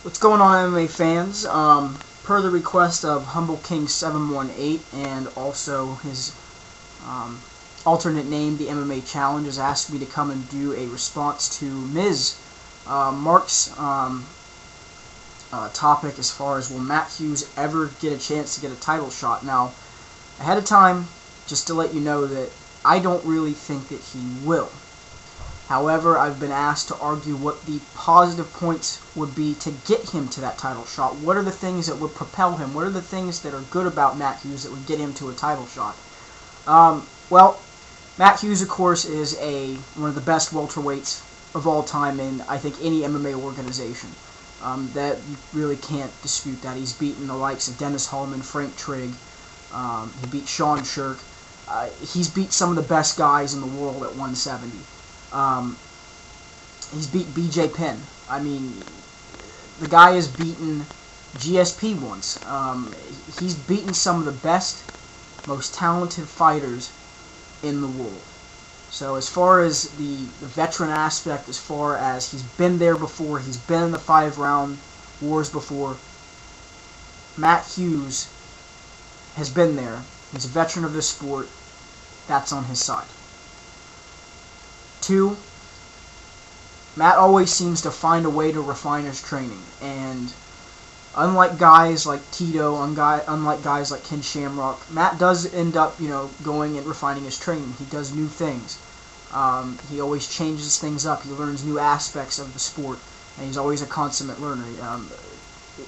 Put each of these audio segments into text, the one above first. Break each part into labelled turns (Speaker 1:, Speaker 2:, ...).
Speaker 1: What's going on, MMA fans? Per the request of Humble King 718 and also his alternate name, the MMA Challenge, has asked me to come and do a response to Ms. Mark's topic as far as will Matt Hughes ever get a chance to get a title shot. Now, ahead of time, just to let you know that I don't really think that he will. However, I've been asked to argue what the positive points would be to get him to that title shot. What are the things that would propel him? What are the things that are good about Matt Hughes that would get him to a title shot? Well, Matt Hughes, of course, is one of the best welterweights of all time in, I think, any MMA organization. That you really can't dispute that. He's beaten the likes of Dennis Hallman, Frank Trigg. He beat Sean Shirk. He's beat some of the best guys in the world at 170. He's beat BJ Penn. I mean, the guy has beaten GSP once. He's beaten some of the best, most talented fighters in the world. So as far as the veteran aspect, as far as he's been there before, he's been in the 5-round wars before, Matt Hughes has been there. He's a veteran of this sport. That's on his side. 2, Matt always seems to find a way to refine his training, and unlike guys like Tito, unlike guys like Ken Shamrock, Matt does end up, going and refining his training. He does new things. He always changes things up. He learns new aspects of the sport, and he's always a consummate learner.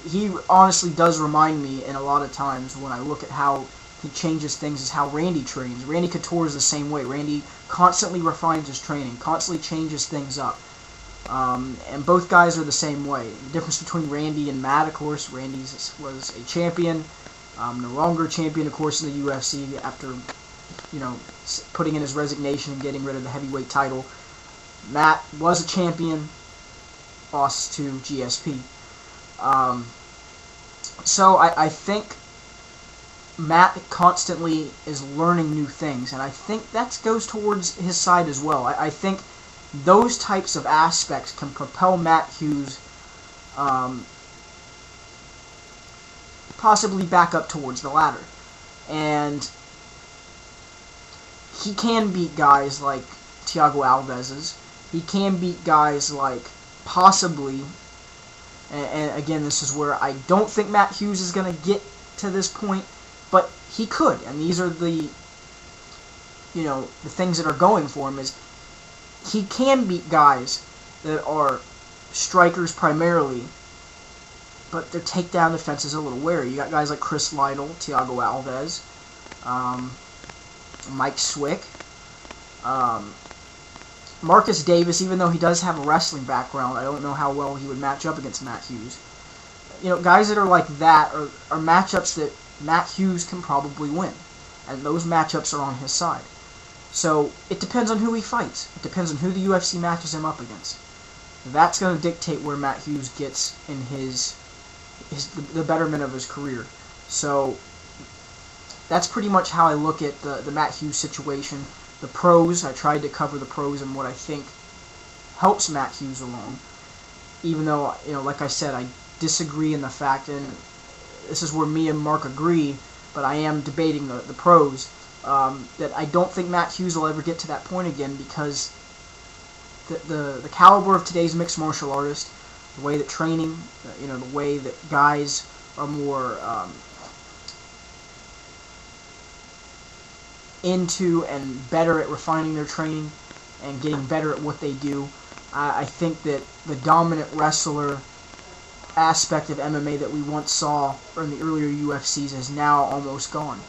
Speaker 1: He honestly does remind me, in a lot of times, when I look at how he changes things, is how Randy trains. Randy Couture is the same way. Randy constantly refines his training, constantly changes things up. And both guys are the same way. The difference between Randy and Matt, of course, Randy was a champion, no longer a champion, of course, in the UFC after, putting in his resignation and getting rid of the heavyweight title. Matt was a champion, lost to GSP. So I think Matt constantly is learning new things, and I think that goes towards his side as well. I think those types of aspects can propel Matt Hughes possibly back up towards the ladder. And he can beat guys like Thiago Alves's. He can beat guys like possibly, and again, this is where I don't think Matt Hughes is going to get to this point, but he could. And these are the things that are going for him, is he can beat guys that are strikers primarily, but their takedown defense is a little wary. You got guys like Chris Lytle, Thiago Alves, Mike Swick, Marcus Davis. Even though he does have a wrestling background, I don't know how well he would match up against Matt Hughes. Guys that are like that are matchups that Matt Hughes can probably win, and those matchups are on his side. So it depends on who he fights. It depends on who the UFC matches him up against. That's going to dictate where Matt Hughes gets in the betterment of his career. So that's pretty much how I look at the Matt Hughes situation. The pros, I tried to cover the pros and what I think helps Matt Hughes along. Even though, like I said, I disagree in the fact, and this is where me and Mark agree, but I am debating the pros, that I don't think Matt Hughes will ever get to that point again, because the caliber of today's mixed martial artist, the way that training, the way that guys are more into and better at refining their training and getting better at what they do. I think that the dominant wrestler aspect of MMA that we once saw in the earlier UFCs is now almost gone.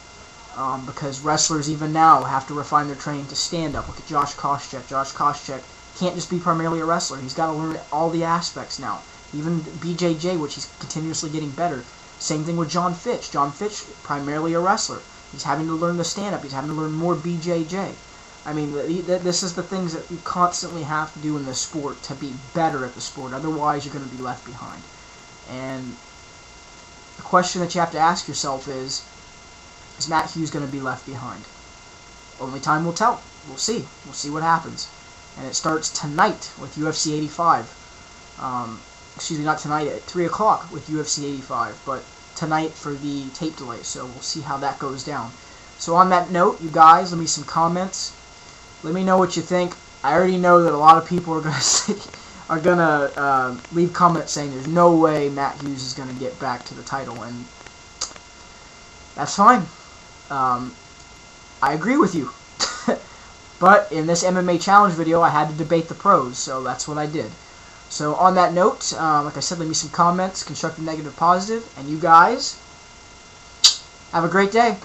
Speaker 1: Because wrestlers even now have to refine their training to stand up. Look at Josh Koscheck. Josh Koscheck can't just be primarily a wrestler. He's got to learn all the aspects now. Even BJJ, which he's continuously getting better. Same thing with John Fitch. John Fitch, primarily a wrestler. He's having to learn the stand-up. He's having to learn more BJJ. I mean, this is the things that you constantly have to do in this sport to be better at the sport. Otherwise, you're going to be left behind. And the question that you have to ask yourself is Matt Hughes going to be left behind? Only time will tell. We'll see. We'll see what happens. And it starts tonight with UFC 85. excuse me, not tonight, at 3 o'clock with UFC 85, but tonight for the tape delay, so we'll see how that goes down. So on that note, you guys, leave me some comments. Let me know what you think. I already know that a lot of people are gonna leave comments saying there's no way Matt Hughes is gonna get back to the title, and that's fine. I agree with you. But in this MMA challenge video, I had to debate the pros, so that's what I did. So on that note, like I said, leave me some comments, constructive, negative, positive, and you guys have a great day.